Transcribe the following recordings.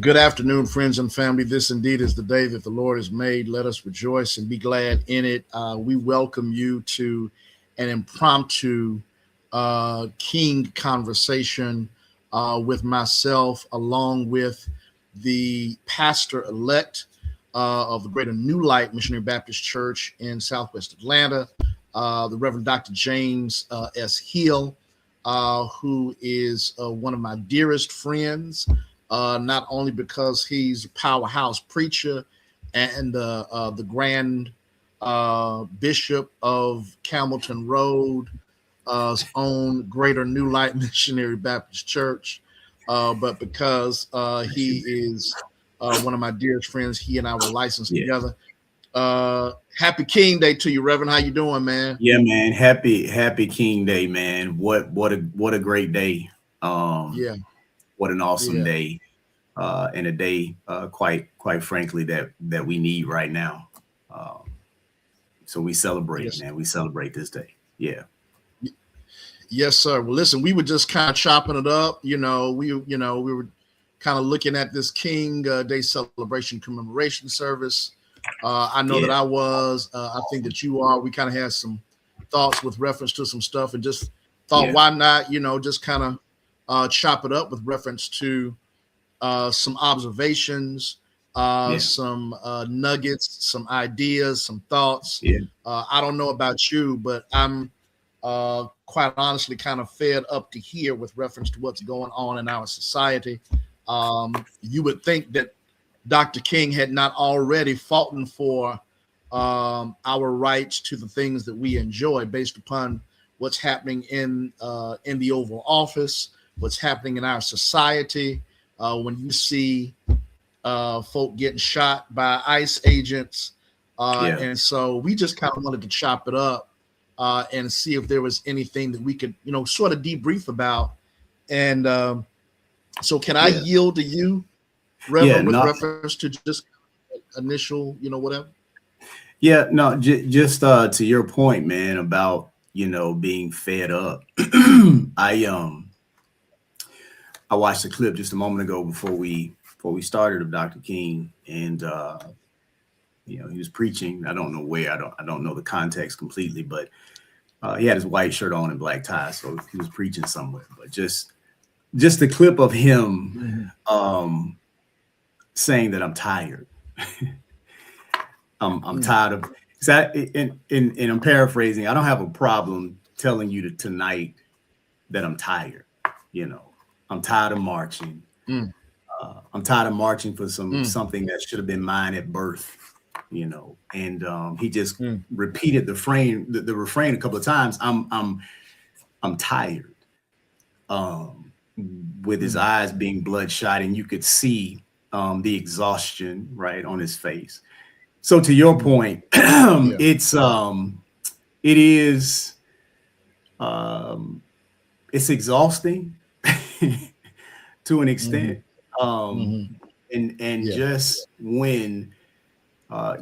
Good afternoon, friends and family. This indeed is the day that the Lord has made. Let us rejoice and be glad in it. We welcome you to an impromptu King conversation with myself, along with the pastor elect of the Greater New Light Missionary Baptist Church in Southwest Atlanta, the Reverend Dr. James S. Hill, who is one of my dearest friends. Not only because he's a powerhouse preacher and the grand bishop of Campbellton Road, own Greater New Light Missionary Baptist Church, but because he is one of my dearest friends. He and I were licensed together. Happy King Day to you, Reverend. How you doing, man? Yeah, man. Happy King Day, man. What a great day. What an awesome day. And a day, quite frankly, that we need right now. So we celebrate, man. We celebrate this day. Yeah. Yes, sir. Well, listen, we were just kind of chopping it up. We were kind of looking at this King Day celebration commemoration service. I know that I was. I think that you are. We kind of had some thoughts with reference to some stuff, and just thought, why not? Just kind of chop it up with reference to some observations, some nuggets, some ideas, some thoughts. I don't know about you, but I'm quite honestly kind of fed up to hear with reference to what's going on in our society. You would think that Dr. King had not already fought for our rights to the things that we enjoy based upon what's happening in the Oval Office, what's happening in our society. When you see folk getting shot by ICE agents. And so we just kind of wanted to chop it up and see if there was anything that we could, sort of debrief about. And so can I yield to you, Reverend, with reference to just initial, whatever? Yeah, no, just to your point, man, about, being fed up. I watched a clip just a moment ago before we started of Dr. King, and he was preaching. I don't know where. I don't know the context completely, but he had his white shirt on and black tie, so he was preaching somewhere. But just the clip of him saying that I'm tired. I'm tired of that, and I'm paraphrasing. I don't have a problem telling you tonight that I'm tired. I'm tired of marching. I'm tired of marching for something that should have been mine at birth, And he just repeated the refrain a couple of times. I'm tired. With his eyes being bloodshot, and you could see the exhaustion right on his face. So to your point, it's exhausting to an extent. And just when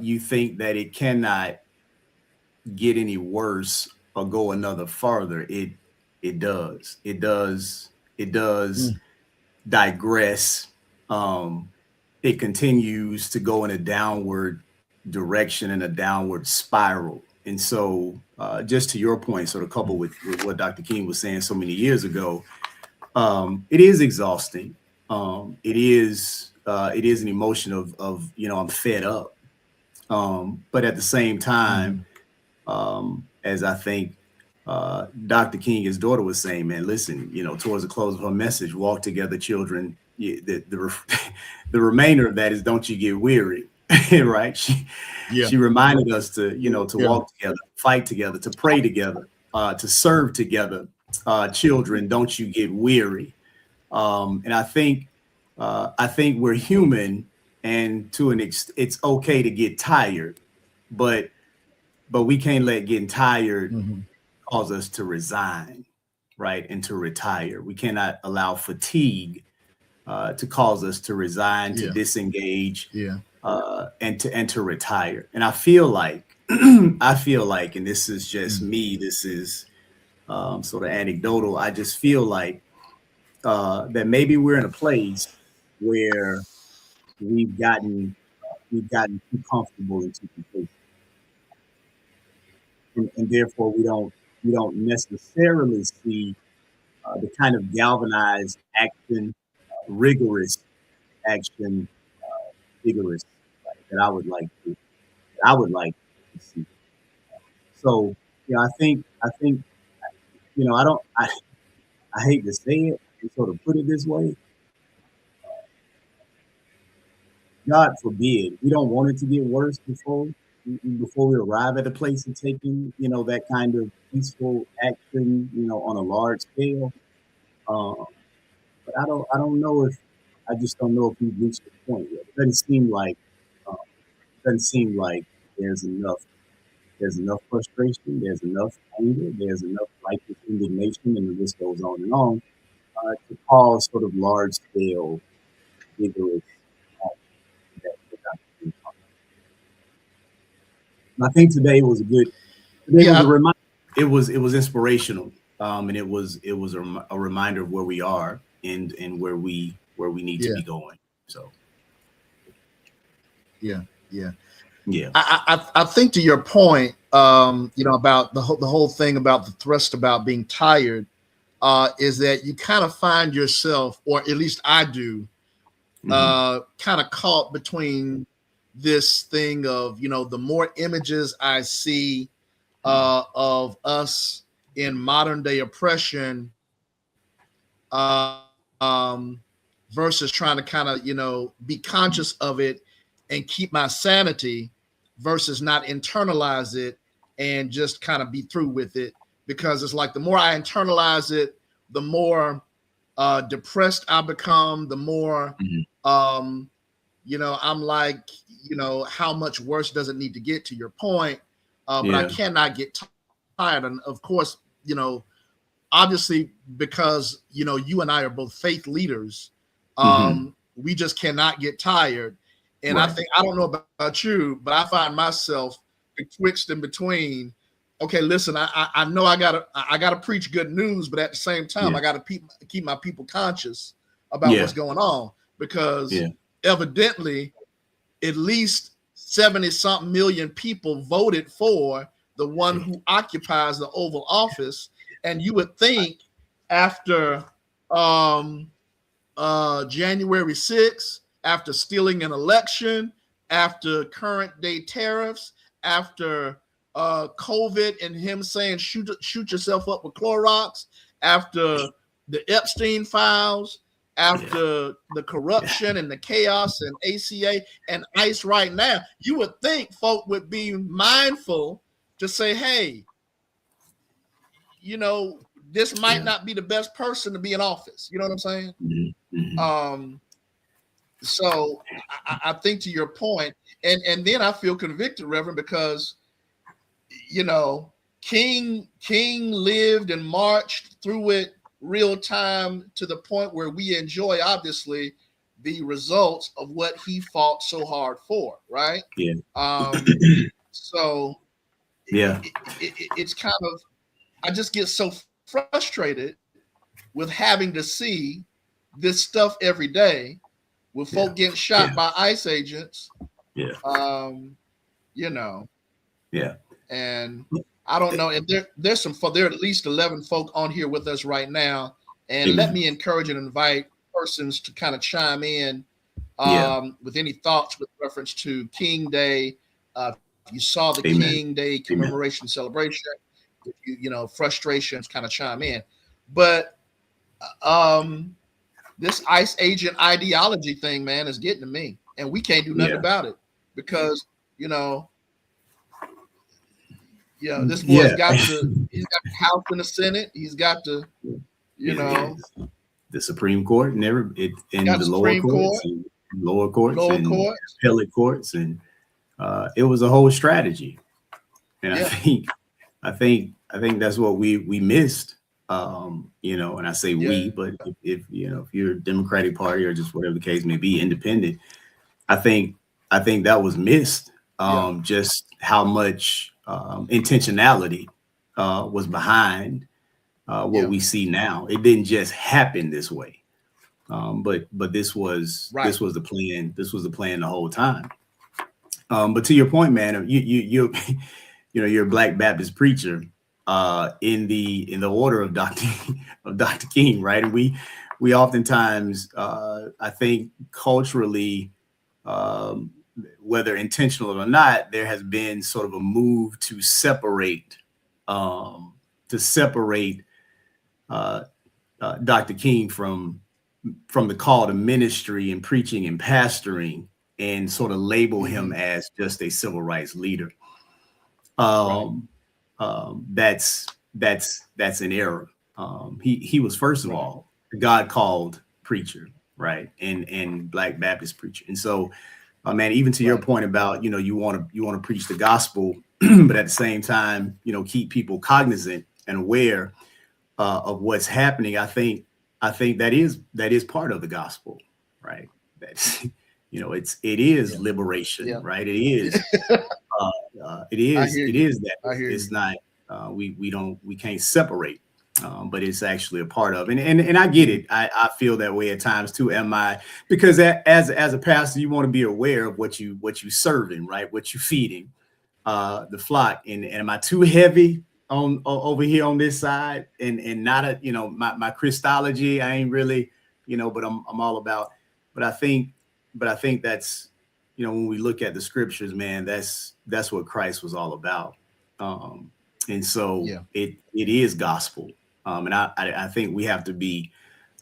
you think that it cannot get any worse or go another farther, it does digress. It continues to go in a downward direction and a downward spiral. And so just to your point, sort of coupled with what Dr. King was saying so many years ago, it is exhausting. It is an emotion of I'm fed up. But at the same time, as I think Dr. King, his daughter, was saying, man, listen, towards the close of her message, walk together, children. The remainder of that is don't you get weary, right? She reminded us to walk together, fight together, to pray together, to serve together. Children, don't you get weary. And I think we're human, and to an extent, it's okay to get tired, but we can't let getting tired cause us to resign, right, and to retire. We cannot allow fatigue to cause us to resign, to disengage, and to retire. And I feel like, and this is just me. This is sort of anecdotal. I just feel like that maybe we're in a place where we've gotten too comfortable and too complacent, and therefore we don't necessarily see the kind of galvanized action, rigorous action, vigorous that I would like to see. So, I think, I hate to say it and sort of put it this way. God forbid, we don't want it to get worse before we arrive at a place of taking, that kind of peaceful action, on a large scale. Uh, but I don't know if, I just don't know if we've reached the point yet. It uh, doesn't seem like there's enough There's enough frustration. There's enough anger. There's enough righteous indignation, and the list goes on to cause sort of large scale, vigorous action that I've been talking about. I think today was a good. Today was a reminder. It was inspirational, and it was a reminder of where we are and where we need to be going. So, yeah. I think to your point, about the whole thing about the thrust about being tired, is that you kind of find yourself, or at least I do, kind of caught between this thing of, the more images I see of us in modern day oppression, versus trying to kind of, be conscious of it and keep my sanity, versus not internalize it and just kind of be through with it. Because it's like the more I internalize it, the more depressed I become, the more, I'm like, how much worse does it need to get, to your point? But I cannot get tired. And of course, obviously, because, you and I are both faith leaders, we just cannot get tired. And right. I don't know about you, but I find myself betwixt and between. Okay, listen, I know I gotta preach good news, but at the same time, I gotta keep my people conscious about what's going on, because evidently, at least 70-something million people voted for the one who occupies the Oval Office, and you would think after January 6th, after stealing an election, after current day tariffs, after COVID and him saying shoot yourself up with Clorox, after the Epstein files, after the corruption and the chaos and ACA and ICE right now, you would think folk would be mindful to say, hey, this might not be the best person to be in office. You know what I'm saying? So I think, to your point, and then I feel convicted, Reverend, because King lived and marched through it real time to the point where we enjoy, obviously, the results of what he fought so hard for, right? So it's kind of, I just get so frustrated with having to see this stuff every day, with folk getting shot by ICE agents. And I don't know if there's there are at least 11 folk on here with us right now, and let me encourage and invite persons to kind of chime in with any thoughts with reference to King Day. If you saw the King Day commemoration celebration, if frustrations, kind of chime in. But this ICE agent ideology thing, man, is getting to me, and we can't do nothing about it, because this boy's got he's got the House and the Senate. He's got the the Supreme Court and the lower courts and appellate courts, and it was a whole strategy. And I think that's what we missed. And I say we, but if you're a Democratic Party or just whatever the case may be, independent, I think that was missed. Just how much intentionality was behind what we see now. It didn't just happen this way. But this was Right. the plan. This was the plan the whole time. But to your point, man, you you're a Black Baptist preacher in the order of Dr. King, right? And we oftentimes, I think, culturally, whether intentional or not, there has been sort of a move to separate um, Dr. King from the call to ministry and preaching and pastoring, and sort of label him as just a civil rights leader. Um, that's an error. He was, first of all, a God called preacher, right, and Black Baptist preacher. And so, man, even to your point about, you want to preach the gospel, but at the same time, keep people cognizant and aware of what's happening. I think that is part of the gospel, right? That's it is liberation, right? It is. It is that. It's not. We can't separate, but it's actually a part of. And I get it. I feel that way at times too. Because as a pastor, you want to be aware of what you serving, right? What you feeding the flock. And am I too heavy on over here on this side, and not my Christology? I ain't really, but I'm all about. But I think that's, when we look at the scriptures, man, that's what Christ was all about. And so it is gospel. And I think we have to be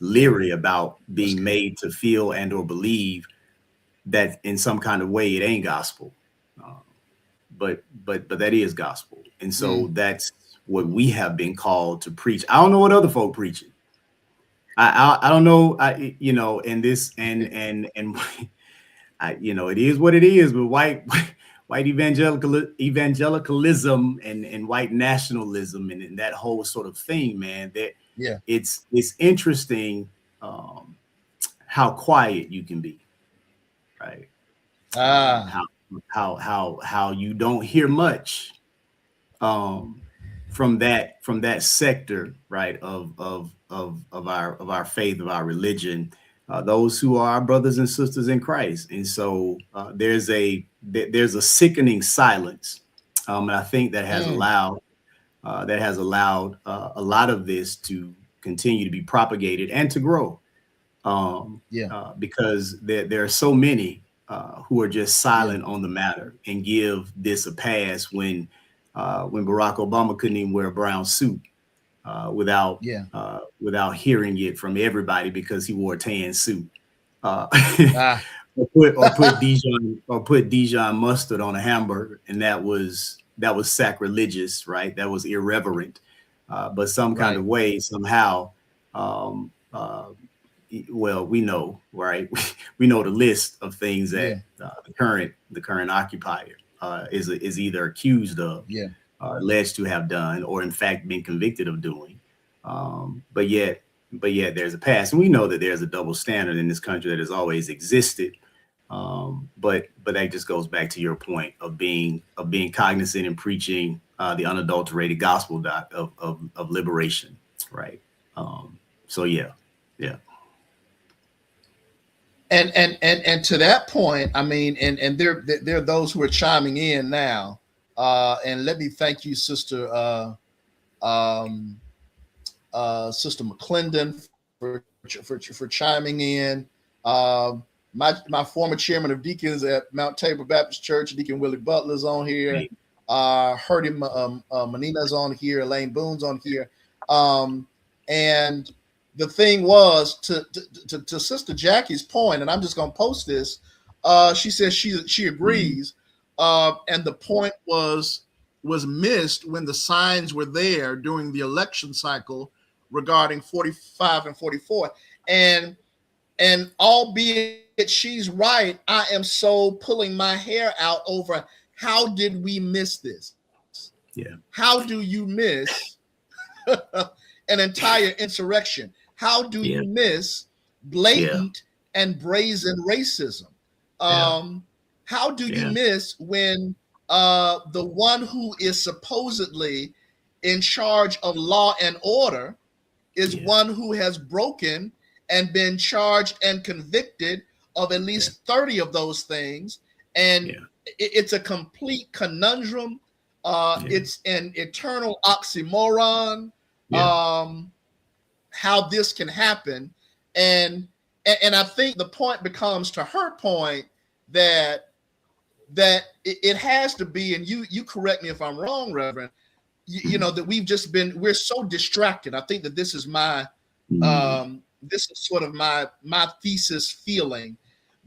leery about being made to feel and or believe that in some kind of way it ain't gospel. But that is gospel. And so that's what we have been called to preach. I don't know what other folk preaching. I don't know. And this and it is what it is. But white evangelicalism and white nationalism and that whole sort of thing, man. That it's interesting how quiet you can be, right? How you don't hear much from that sector, right, of our faith, of our religion, those who are our brothers and sisters in Christ. And so there's a sickening silence, and I think that has allowed a lot of this to continue to be propagated and to grow, because there are so many who are just silent on the matter and give this a pass when Barack Obama couldn't even wear a brown suit without hearing it from everybody because he wore a tan suit. Or put Dijon mustard on a hamburger, and that was sacrilegious, right? That was irreverent. But some kind of way, somehow, well, we know, right? We know the list of things that the current occupier is either accused of, alleged to have done, or in fact been convicted of doing. But yet there's a past, and we know that there's a double standard in this country that has always existed. But that just goes back to your point of being cognizant and preaching the unadulterated gospel of liberation, right? So yeah. And to that point, I mean, and there are those who are chiming in now, and let me thank you, Sister Sister McClendon, for chiming in. My former chairman of deacons at Mount Tabor Baptist Church, Deacon Willie Butler's on here. Herdy Manina's on here. Elaine Boone's on here. And the thing was, to Sister Jackie's point, and I'm just going to post this. She says she agrees, and the point was missed when the signs were there during the election cycle regarding 45 and 44, and albeit she's right, I am so pulling my hair out over how did we miss this? How do you miss an entire insurrection? How do you miss blatant and brazen racism? How do you miss when the one who is supposedly in charge of law and order is one who has broken and been charged and convicted of at least 30 of those things. And it's a complete conundrum. It's an eternal oxymoron. How this can happen. And I think the point becomes, to her point, that it has to be, and you correct me if I'm wrong, Reverend, you know, that we're so distracted. I think that this is sort of my thesis feeling,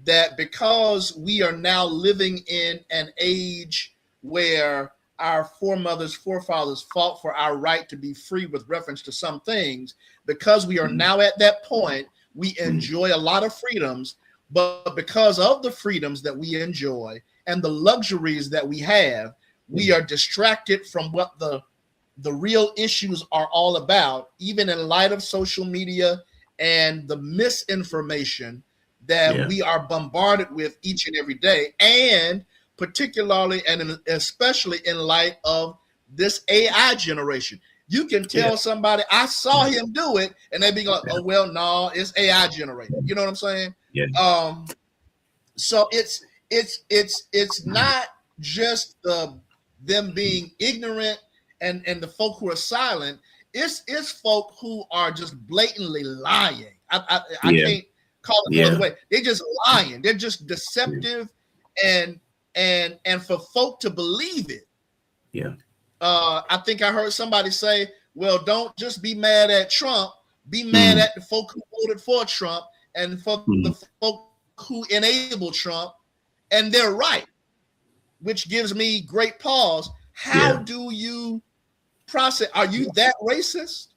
that because we are now living in an age where our forefathers fought for our right to be free with reference to some things, because we are now at that point, we enjoy a lot of freedoms, but because of the freedoms that we enjoy and the luxuries that we have, we are distracted from what the real issues are all about, even in light of social media and the misinformation that we are bombarded with each and every day, and particularly and especially in light of this AI generation. You can tell somebody, I saw him do it, and they be like, oh, well, no, it's AI generated. You know what I'm saying? So it's not just them being ignorant and the folk who are silent. It's folk who are just blatantly lying. I can't call it another way. They're just lying. They're just deceptive, and for folk to believe it. I think I heard somebody say, well, don't just be mad at Trump, be mad at the folk who voted for Trump and for the folk who enabled Trump, and they're right, which gives me great pause. How do you process? Are you that racist?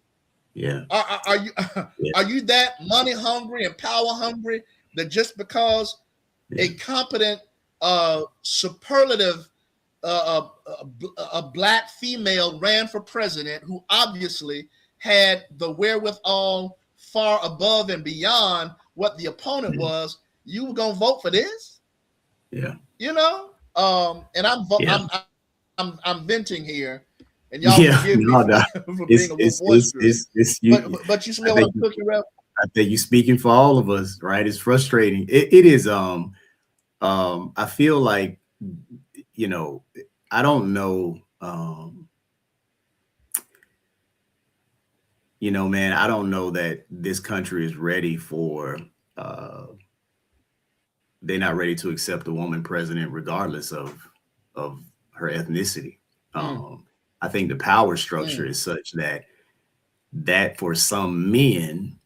Are you that money hungry and power hungry that just because a competent, superlative, a black female ran for president who obviously had the wherewithal far above and beyond what the opponent was, you were gonna vote for this? You know, and I'm venting here, and y'all forgive me for being a little boisterous. But you smell what I'm cooking, Rev? I think you're speaking for all of us, right? It's frustrating. It is. I feel like, you know, I don't know. You know, man, I don't know that this country is ready for. They're not ready to accept a woman president, regardless of her ethnicity. I think the power structure is such that for some men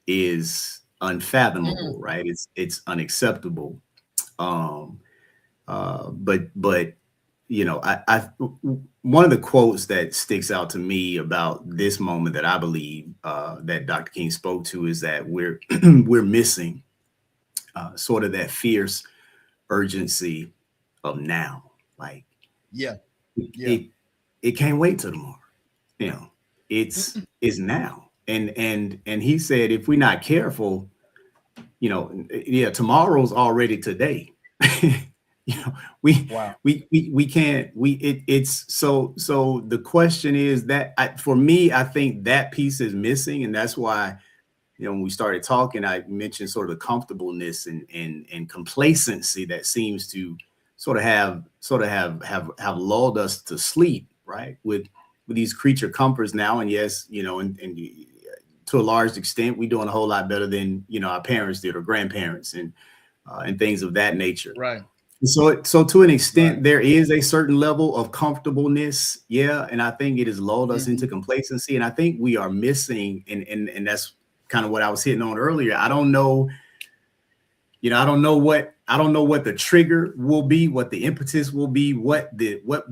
is unfathomable, right? It's unacceptable. But you know, I one of the quotes that sticks out to me about this moment that I believe that Dr. King spoke to is that we're missing sort of that fierce urgency of now. Like, it can't wait till tomorrow. You know, it's now. And he said, if we're not careful, you know, tomorrow's already today. You know, we can't, it's so the question is that for me, I think that piece is missing. And that's why, you know, when we started talking, I mentioned sort of the comfortableness and complacency that seems to sort of have lulled us to sleep, right? With these creature comforts now. And yes, you know, and to a large extent, we're doing a whole lot better than, you know, our parents did or grandparents and things of that nature. Right. So to an extent, there is a certain level of comfortableness. Yeah. And I think it has lulled us into complacency. And I think we are missing, and that's kind of what I was hitting on earlier. I don't know, you know, I don't know what the trigger will be, what the impetus will be, what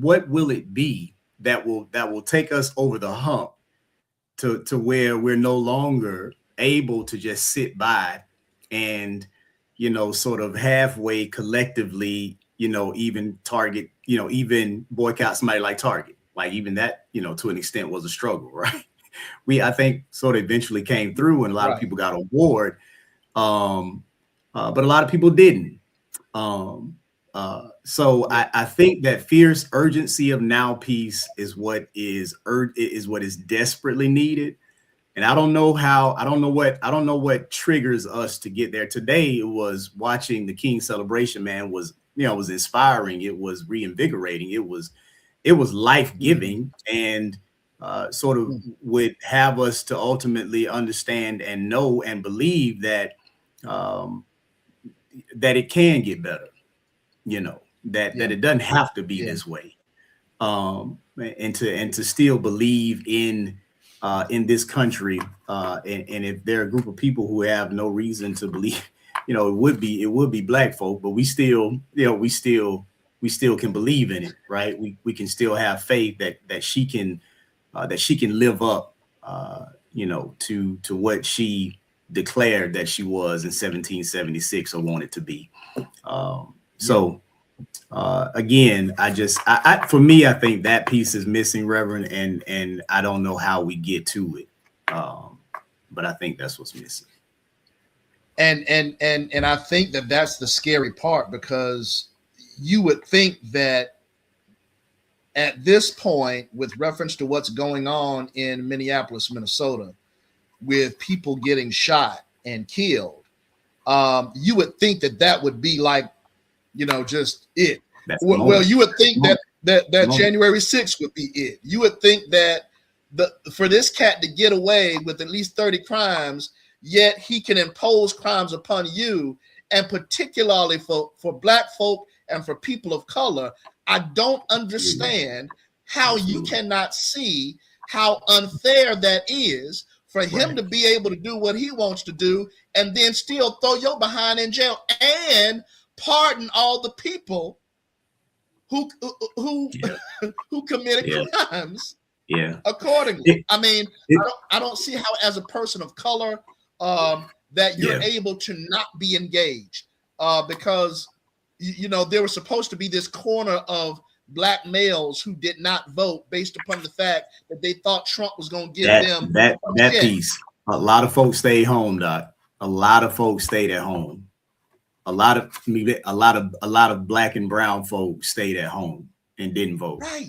will it be that will take us over the hump to where we're no longer able to just sit by and, you know, sort of halfway collectively, you know, even Target, you know, even boycott somebody like Target. Like even that, you know, to an extent was a struggle, right? I think sort of eventually came through and a lot of people got on board. But a lot of people didn't. So I think that fierce urgency of now piece is what is desperately needed. And I don't know what triggers us to get there. Today it was watching the King celebration, man, was, was inspiring. It was reinvigorating. It was life-giving, and sort of would have us to ultimately understand and know and believe that um, that it can get better, that it doesn't have to be this way. And to still believe in this country, and if there are a group of people who have no reason to believe, it would be black folk, but we still, we still can believe in it, right? We can still have faith that she can live up, to what she declared that she was in 1776 or wanted to be. Again, for me, I think that piece is missing, Reverend, and I don't know how we get to it, but I think that's what's missing. And I think that that's the scary part, because you would think that at this point, with reference to what's going on in Minneapolis, Minnesota, with people getting shot and killed, you would think that would be like, just it. Well, you would think that January 6th would be it. You would think that for this cat to get away with at least 30 crimes, yet he can impose crimes upon you, and particularly for black folk and for people of color. I don't understand how you cannot see how unfair that is for him to be able to do what he wants to do and then still throw your behind in jail and pardon all the people who committed crimes accordingly. I mean, I don't see how, as a person of color, that you're able to not be engaged, because there was supposed to be this corner of black males who did not vote based upon the fact that they thought Trump was going to give them that piece. A lot of folks stayed home, Doc. A lot of folks stayed at home. A lot of black and brown folks stayed at home and didn't vote. Right.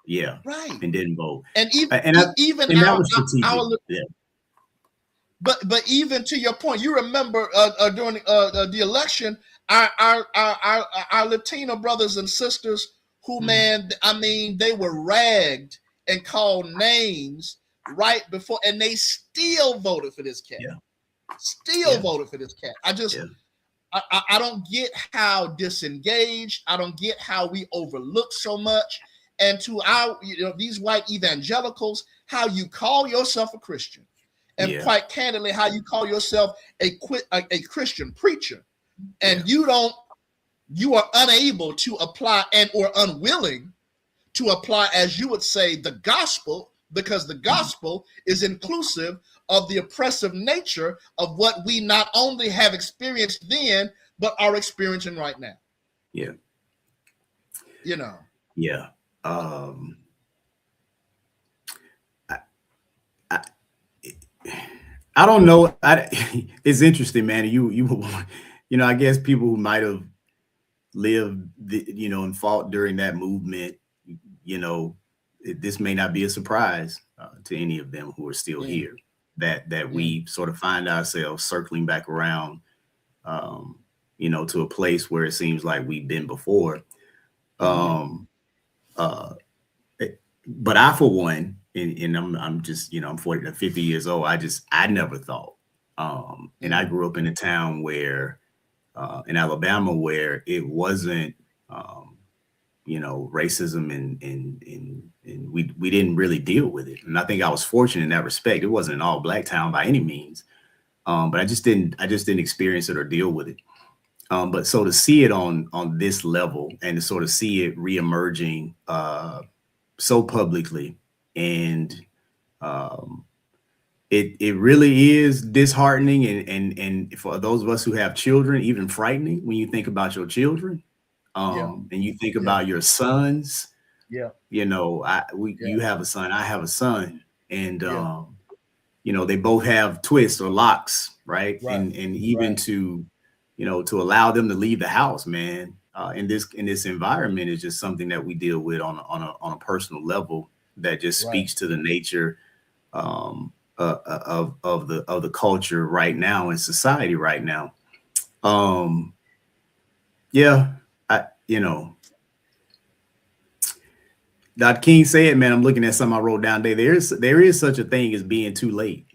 Yeah. Right. And didn't vote. And even that was strategic. But even to your point, you remember during the election, our Latino brothers and sisters who, man, I mean, they were ragged and called names right before, and they still voted for this cat. Voted for this cat. I don't get how disengaged. I don't get how we overlook so much. And to our, these white evangelicals, how you call yourself a Christian, and quite candidly, how you call yourself a Christian preacher, and you are unable to apply or unwilling to apply, as you would say, the gospel, because the gospel is inclusive of the oppressive nature of what we not only have experienced then, but are experiencing right now. Yeah. Yeah. I don't know. It's interesting, man. I guess people who might have lived, and fought during that movement, this may not be a surprise to any of them who are still here, that we sort of find ourselves circling back around, to a place where it seems like we've been before. But I, for one, and I'm just, I'm 50 years old. I never thought, and I grew up in a town where, in Alabama, where it wasn't, racism, and we didn't really deal with it. And I think I was fortunate in that respect. It wasn't an all black town by any means, but I just didn't experience it or deal with it. But so to see it on this level, and to sort of see it reemerging so publicly, and it really is disheartening, and for those of us who have children, even frightening when you think about your children, and you think about your sons. Yeah. You have a son, I have a son, and they both have twists or locks, right? And even to allow them to leave the house, man, in this environment is just something that we deal with on a personal level, that just speaks to the nature of the culture right now and society right now. Um, yeah, I you know, Dr. King said, man, I'm looking at something I wrote down today. There is such a thing as being too late.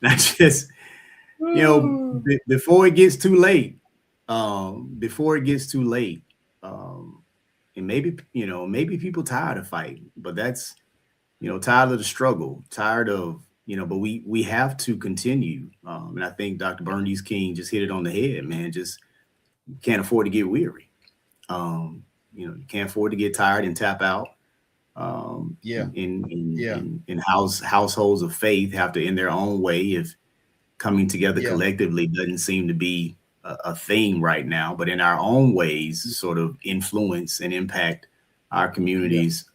Not just before it gets too late. Before it gets too late. Um, and maybe people tired of fighting, but that's tired of the struggle, tired of but we have to continue. And I think Dr. Bernice King just hit it on the head, man. Just can't afford to get weary. You can't afford to get tired and tap out. Yeah. In households of faith have to, in their own way, if coming together collectively doesn't seem to be a thing right now, but in our own ways, sort of influence and impact our communities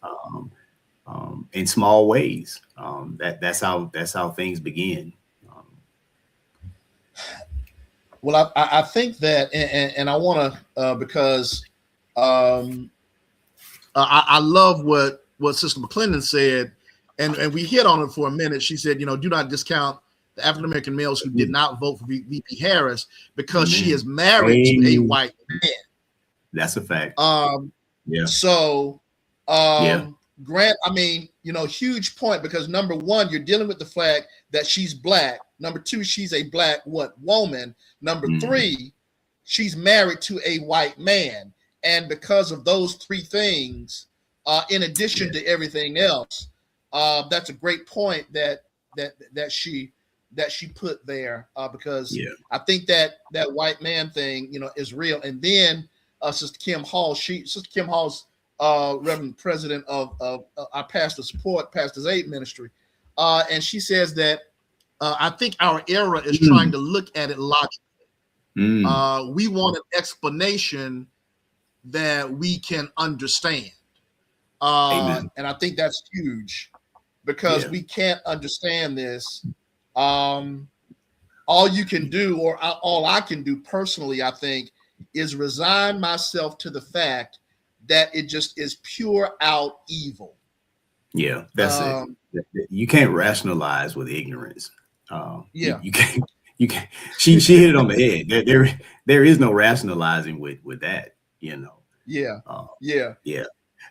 in small ways. That's how things begin. Well, I think that, and I want to because I love what Sister McClendon said, and we hit on it for a minute. She said, do not discount the African American males who did not vote for VP Harris because she is married to a white man. That's a fact. Yeah. So, Grant, I mean, huge point, because number one, you're dealing with the fact that she's Black. Number two, she's a Black woman. Number three, she's married to a white man. And because of those three things, in addition to everything else, that's a great point that she put there, because I think that white man thing, is real. And then Sister Kim Hall, Sister Kim Hall's Reverend President of our Pastor Support, Pastor's Aid Ministry, and she says that I think our era is trying to look at it logically. We want an explanation that we can understand. And I think that's huge, because we can't understand this. All you can do, or all I can do personally, I think, is resign myself to the fact that it just is pure out evil. Yeah, that's it. You can't rationalize with ignorance. You can't. She hit it on the head. There is no rationalizing with that. Yeah.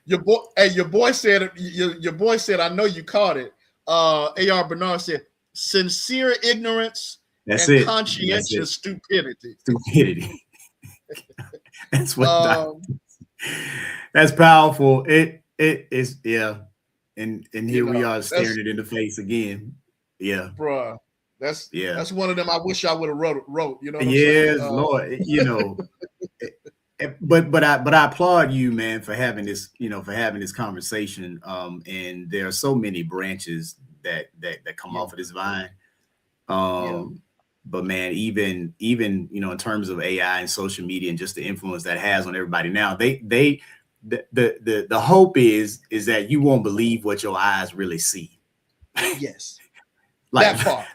Your boy said your boy said, I know you caught it. A.R. Bernard said, sincere ignorance and conscientious stupidity. That's what. That's powerful. It is, and here we are staring it in the face again. Yeah, bruh. That's one of them I wish I would have wrote. Yes, Lord. But I applaud you, man, for having this conversation. And there are so many branches that come off of this vine. But man, even in terms of AI and social media and just the influence that has on everybody now, the hope is that you won't believe what your eyes really see. Yes. Like, that part.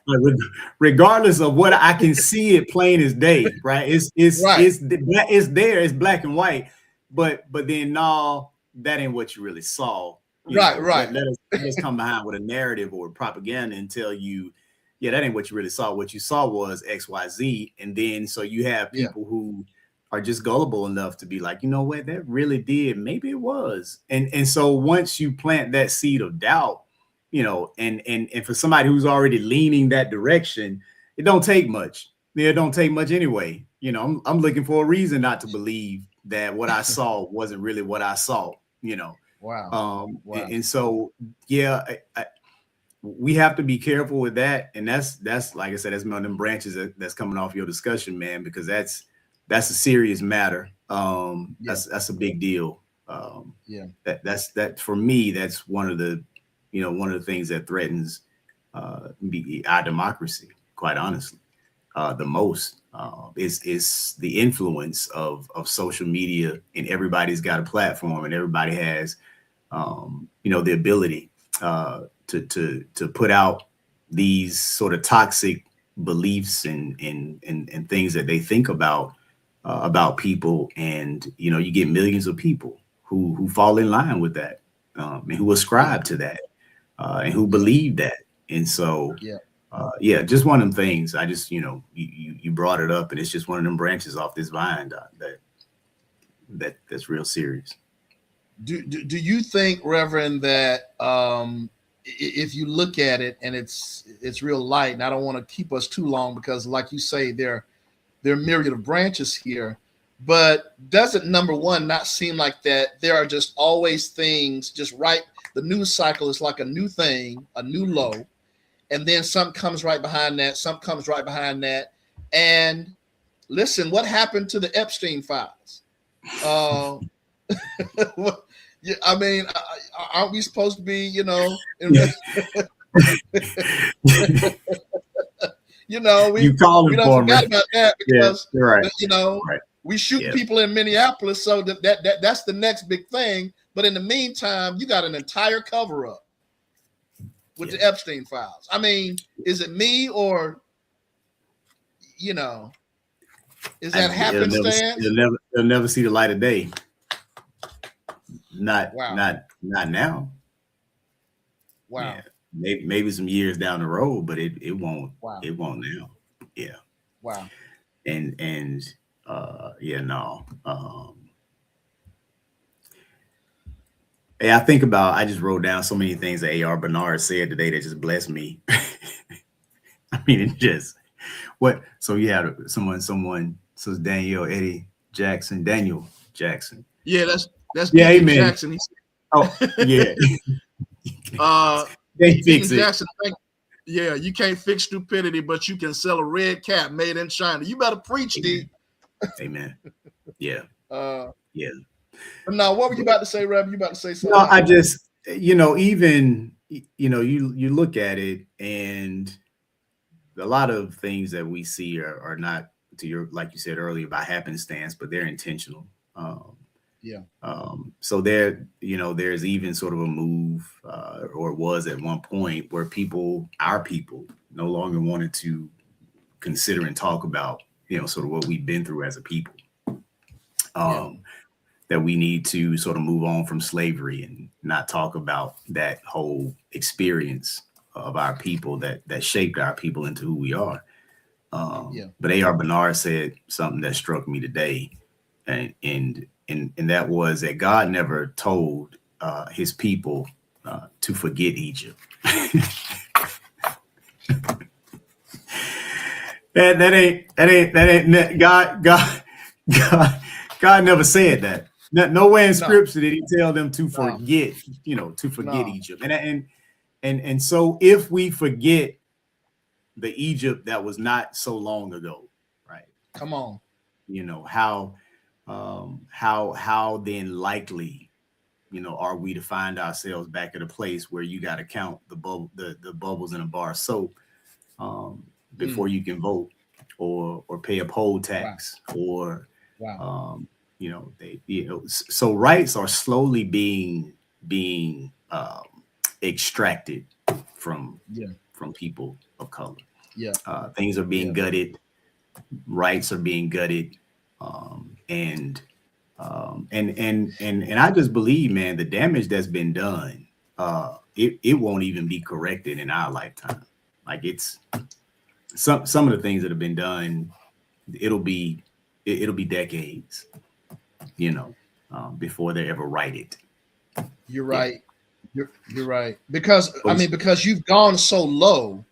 Regardless of what I can see it plain as day, right? It's there, it's black and white, but then no, that ain't what you really saw. Right. Let us come behind with a narrative or propaganda and tell you, yeah, that ain't what you really saw. What you saw was XYZ. And then so you have people who are just gullible enough to be like, you know what, that really did. Maybe it was. And so once you plant that seed of doubt, and for somebody who's already leaning that direction, it don't take much. It don't take much anyway. I'm looking for a reason not to believe that what I saw wasn't really what I saw. Wow. And so we have to be careful with that. And that's like I said, that's one of them branches that's coming off your discussion, man, because that's a serious matter. That's a big deal. That for me, that's one of the things that threatens our democracy, quite honestly, the most is the influence of social media, and everybody's got a platform and everybody has the ability to put out these sort of toxic beliefs and things that they think about people, and you get millions of people who fall in line with that and who ascribe to that. and who believed that. And so, yeah, just one of them things. I just, you brought it up, and it's just one of them branches off this vine that's real serious. Do you think, Reverend, that if you look at it and it's real light, and I don't want to keep us too long because, like you say, there are a myriad of branches here, but does it, number one, not seem like that there are just always things just right? The news cycle is like a new thing, a new low, and then something comes right behind that, something comes right behind that. And listen, what happened to the Epstein files? Yeah, I mean, aren't we supposed to be, we calling don't for forget me. about that because yeah, right. Right. We shoot people in Minneapolis, so that's the next big thing. But in the meantime, you got an entire cover up with the Epstein files. I mean, is it me or is that happenstance? It'll never see the light of day. Not now. Wow. Yeah. Maybe some years down the road, but it won't. Wow. It won't now. Yeah. Wow. And no. I think about. I just wrote down so many things that A.R. Bernard said today that just blessed me. I mean, it just what. So you had someone. So it's Daniel Jackson. Yeah, that's amen. Jackson. Yeah. They fix it. Jackson, you can't fix stupidity, but you can sell a red cap made in China. You better preach, D. Amen. Yeah. Yeah. But now, what were you about to say, Rev? You about to say something? No, I just, even, you look at it, and a lot of things that we see are not, like you said earlier, by happenstance, but they're intentional. So there's even sort of a move, or was at one point, where our people no longer wanted to consider and talk about, sort of what we've been through as a people. That we need to sort of move on from slavery and not talk about that whole experience of our people that shaped our people into who we are. But A.R. Bernard said something that struck me today, and that was that God never told his people to forget Egypt. that ain't God never said that. Nowhere in scripture did he tell them to forget, Egypt. And so if we forget the Egypt that was not so long ago, right? Come on. How then likely, are we to find ourselves back at a place where you got to count the bubbles in a bar of soap before you can vote or pay a poll tax or so rights are slowly being extracted from people of color. Things are being gutted, rights are being gutted, and I just believe, man, the damage that's been done, it won't even be corrected in our lifetime. Like it's some of the things that have been done, it'll be decades, before they ever righted. You're right. You're right. Because because you've gone so low,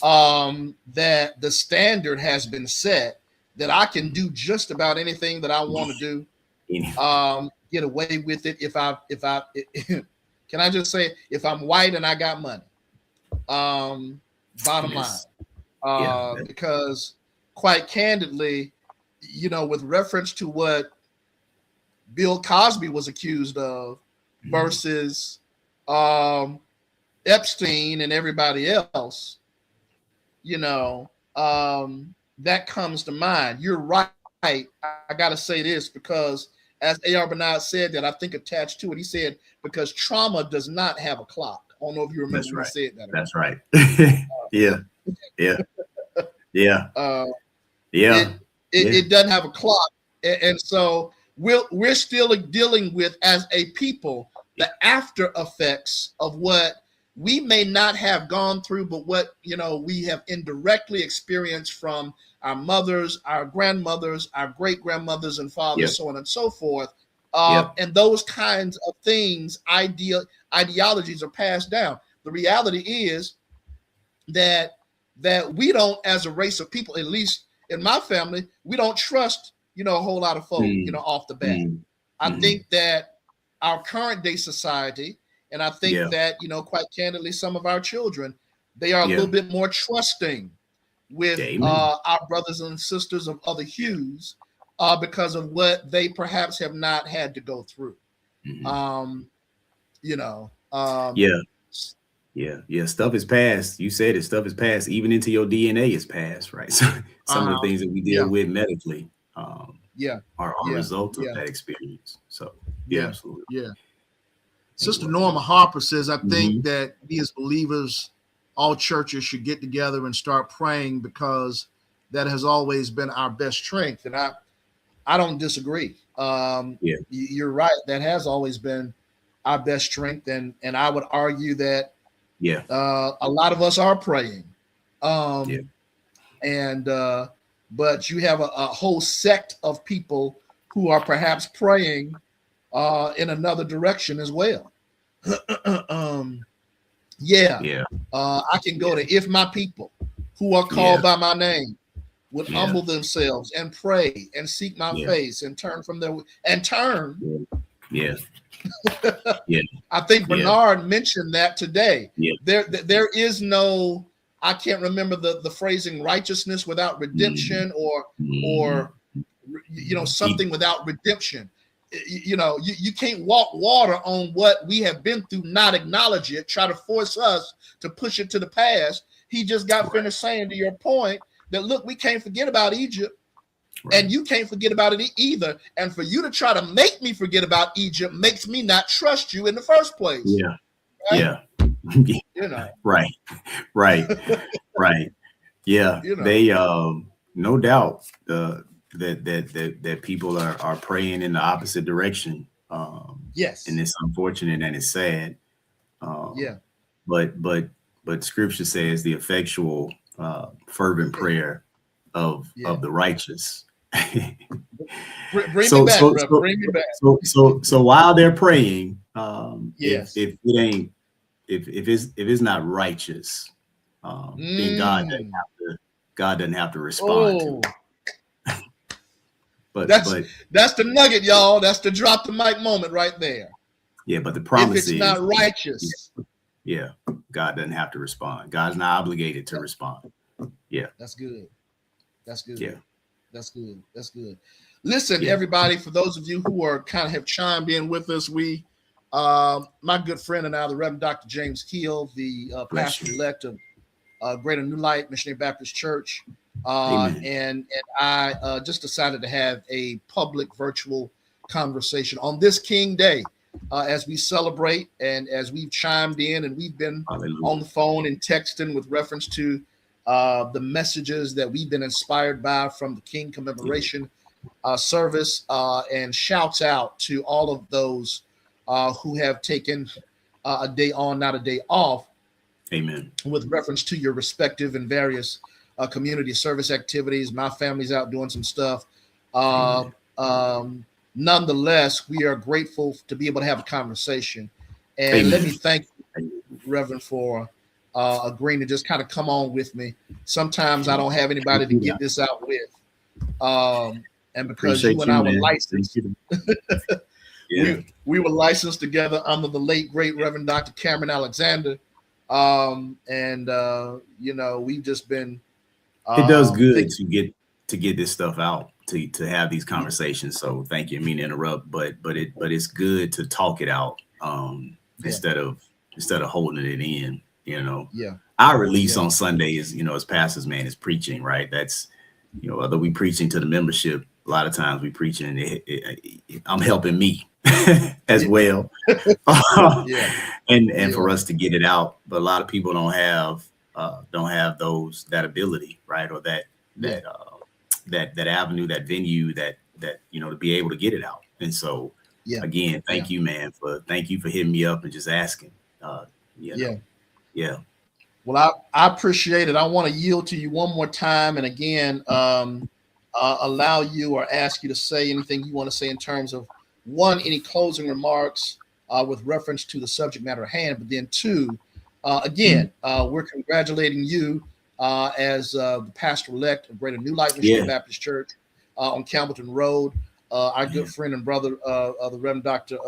that the standard has been set that I can do just about anything that I want to do. Get away with it if I can I just say if I'm white and I got money. Bottom line. Because quite candidly, with reference to what Bill Cosby was accused of versus Epstein and everybody else, that comes to mind. You're right. I got to say this because as A.R. Bernard said that, I think attached to it, he said, because trauma does not have a clock. I don't know if you remember when he said that. That's right. Yeah. It doesn't have a clock. And so we're still dealing with, as a people, the after effects of what we may not have gone through, but what, we have indirectly experienced from our mothers, our grandmothers, our great grandmothers and fathers, so on and so forth. And those kinds of things, ideologies are passed down. The reality is that we don't, as a race of people, at least in my family, we don't trust, a whole lot of folk, off the bat. I think that our current day society, and I think that, quite candidly, some of our children, they are a little bit more trusting with our brothers and sisters of other hues because of what they perhaps have not had to go through. Stuff is passed. You said it. Stuff is passed. Even into your DNA is passed, right? So some of the things that we deal with medically are a result of that experience. So absolutely. Yeah. Sister Norma Harper says, I think that we as believers, all churches should get together and start praying because that has always been our best strength. And I don't disagree. You're right. That has always been our best strength. And I would argue that a lot of us are praying. But you have a whole sect of people who are perhaps praying in another direction as well. I can go to, if my people who are called by my name would humble themselves and pray and seek my face and turn from their I think Bernard mentioned that today. There is no, I can't remember the phrasing, righteousness without redemption or something without redemption. You can't walk water on what we have been through, not acknowledge it, try to force us to push it to the past. He just got finished saying, to your point, that look, we can't forget about Egypt, and you can't forget about it either. And for you to try to make me forget about Egypt makes me not trust you in the first place. Right. They no doubt that people are praying in the opposite direction. And it's unfortunate and it's sad. But scripture says the effectual fervent prayer of the righteous. Bring me back. So while they're praying, if it's not righteous, then God doesn't have to respond to it. But that's the nugget, y'all. That's the drop the mic moment right there. But the promise is, if it's not righteous, God doesn't have to respond. God's not obligated to respond. That's good. That's good. That's good. Listen, everybody, for those of you who are kind of have chimed in with us, we, my good friend and I, the Reverend Dr. James Keel, the pastor-elect of Greater New Light Missionary Baptist Church, and I just decided to have a public virtual conversation on this King Day as we celebrate and as we've chimed in and we've been on the phone and texting with reference to the messages that we've been inspired by from the King commemoration service, and shouts out to all of those who have taken a day on, not a day off. Amen. With reference to your respective and various community service activities. My family's out doing some stuff. Nonetheless, we are grateful to be able to have a conversation. And let me thank you, Reverend, for agreeing to just kind of come on with me. Sometimes I don't have anybody to get this out with. And because you and I were licensed, we were licensed together under the late, great Reverend Dr. Cameron Alexander. We've just been. It does good to get this stuff out, to have these conversations. So thank you. I mean to interrupt, but it's good to talk it out instead of holding it in. Our release on Sunday is, as pastors, man, is preaching, right? That's, although we preaching to the membership, a lot of times we preaching, I'm helping me as well. And for us to get it out, but a lot of people don't have that ability, right? Or that avenue, that venue, that to be able to get it out. And so again, thank you, man, thank you for hitting me up and just asking. Yeah. Well, I appreciate it. I want to yield to you one more time, and again, allow you or ask you to say anything you want to say in terms of one, any closing remarks with reference to the subject matter at hand, but then two, again, we're congratulating you as the pastor-elect of Greater New Light Missionary Yeah. Baptist Church on Campbellton Road. Our good friend and brother, the Reverend Dr.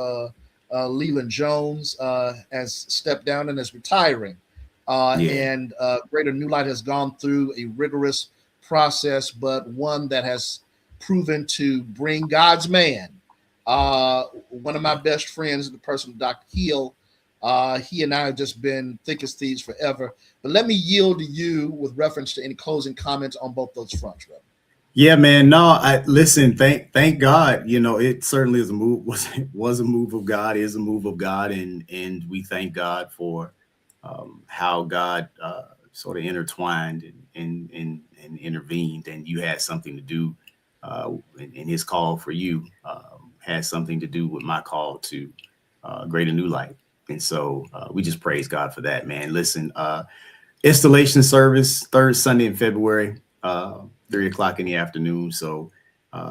Leland Jones, has stepped down and is retiring. And Greater New Light has gone through a rigorous process, but one that has proven to bring God's man. One of my best friends, the person, Dr. Hill, he and I have just been thick as thieves forever. But let me yield to you with reference to any closing comments on both those fronts, Reverend. Yeah, man. No, I listen. Thank God. You know, it certainly is a move. Was a move of God. Is a move of God, and we thank God for how God sort of intertwined and intervened, and you had something to do. And His call for you had something to do with my call to Greater New Light, and so we just praise God for that, man. Listen, installation service third Sunday in February. 3:00 in the afternoon. So,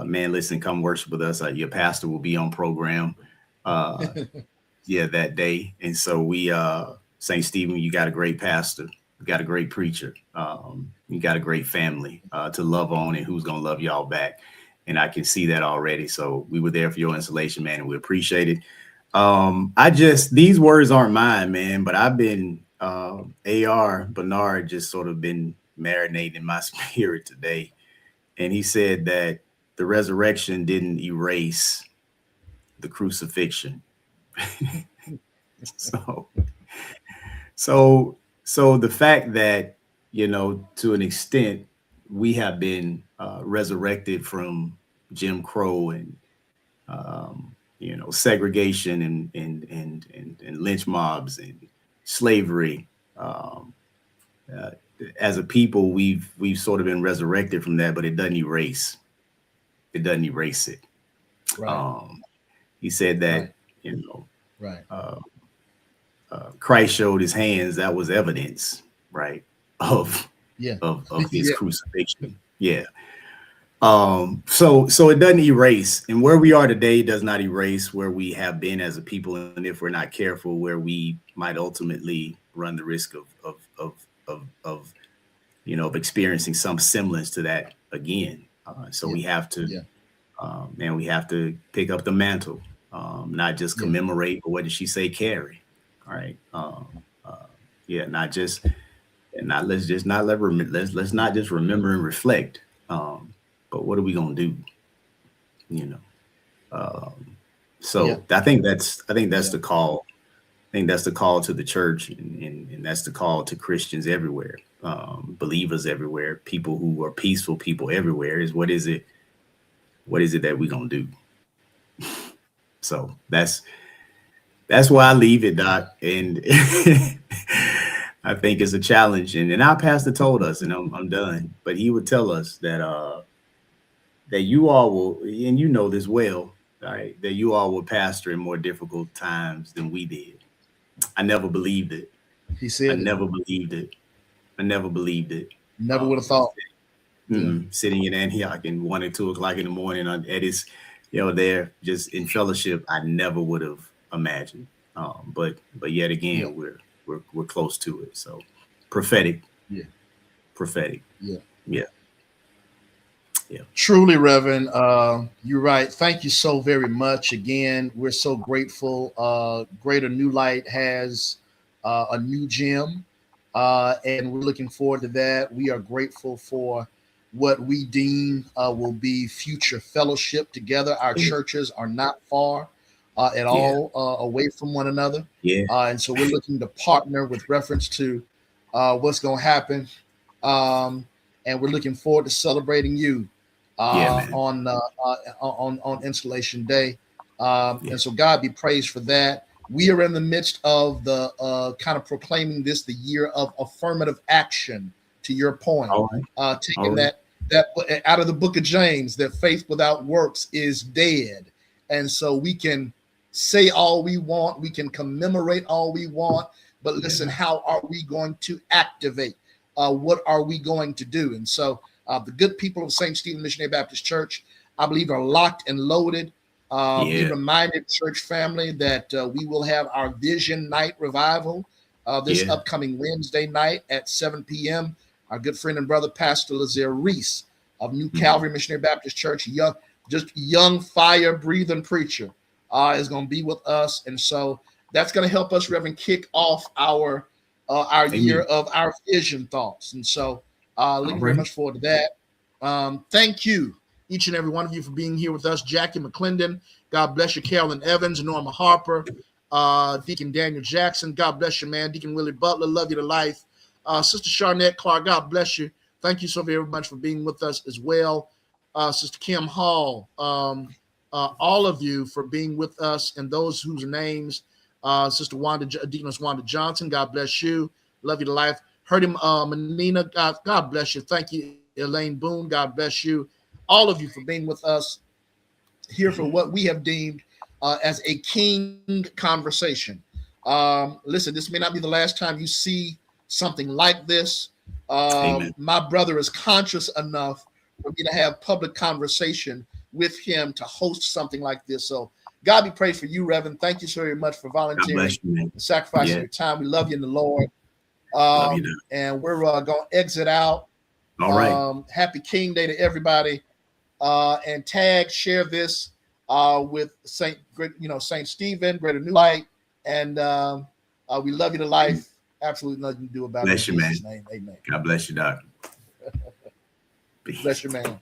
man, listen, come worship with us. Your pastor will be on program, that day. And so we, St. Stephen, you got a great pastor, you got a great preacher, you got a great family to love on, and who's gonna love y'all back. And I can see that already. So we were there for your installation, man, and we appreciate it. These words aren't mine, man, but I've been AR Bernard just sort of been marinating in my spirit today. And he said that the resurrection didn't erase the crucifixion. So the fact that, to an extent, we have been resurrected from Jim Crow and segregation and lynch mobs and slavery. As a people, we've sort of been resurrected from that, but it doesn't erase it. Right. He said that, right. Christ showed his hands. That was evidence, right, of his crucifixion. Yeah. So it doesn't erase, and where we are today does not erase where we have been as a people, and if we're not careful, where we might ultimately run the risk of experiencing some semblance to that again. We have to, we have to pick up the mantle, not just commemorate, but what did she say? Carry. All right. Let's not just remember and reflect. But what are we gonna do? I think that's the call. I think that's the call to the church, and that's the call to Christians everywhere, believers everywhere, people who are peaceful people everywhere. Is what is it that we're gonna do? So that's why I leave it, Doc. And I think it's a challenge. And our pastor told us, and I'm done, but he would tell us that that you all will, and you know this well, right? That you all will pastor in more difficult times than we did. I never believed it. He said, I never believed it. Never would have thought. Sitting in Antioch in 1 or 2 o'clock in the morning at his, there just in fellowship, I never would have imagined. But yet again, we're close to it. So prophetic. Yeah. Prophetic. Yeah. Truly, Reverend, you're right. Thank you so very much. Again, we're so grateful. Greater New Light has a new gym, and we're looking forward to that. We are grateful for what we deem will be future fellowship together. Our churches are not far at all away from one another. And so we're looking to partner with reference to what's going to happen. And we're looking forward to celebrating you on Installation Day. And so God be praised for that. We are in the midst of the kind of proclaiming this the year of affirmative action, to your point. Taking that out of the book of James, that faith without works is dead. And so we can say all we want, we can commemorate all we want, but listen, how are we going to activate? What are we going to do? And so the good people of St. Stephen Missionary Baptist Church, I believe, are locked and loaded. Be reminded, church family, that we will have our Vision Night Revival this upcoming Wednesday night at 7 p.m. Our good friend and brother, Pastor Lazare Reese of New Calvary Missionary Baptist Church, young fire-breathing preacher, is going to be with us. And so that's going to help us, Reverend, kick off our year of our vision thoughts. And so looking very much forward to that. Thank you, each and every one of you, for being here with us. Jackie McClendon, God bless you. Carolyn Evans, Norma Harper, Deacon Daniel Jackson, God bless you, man. Deacon Willie Butler, love you to life. Sister Charnette Clark, God bless you. Thank you so very much for being with us as well. Sister Kim Hall, all of you for being with us, and those whose names, Sister Deaconess Wanda Johnson, God bless you. Love you to life. Heard him, Menina, God bless you. Thank you, Elaine Boone, God bless you. All of you for being with us here for what we have deemed as a king conversation. Listen, this may not be the last time you see something like this. My brother is conscious enough for me to have public conversation with him to host something like this. So God be praised for you, Reverend. Thank you so very much for volunteering and sacrificing your time. We love you in the Lord. And we're going to exit out. All right. Happy King Day to everybody. And share this with Saint Stephen, Greater New Light. And we love you to life. Absolutely nothing to do about it. Bless you, man. Name. Amen. God bless you, Doctor. Bless you, man.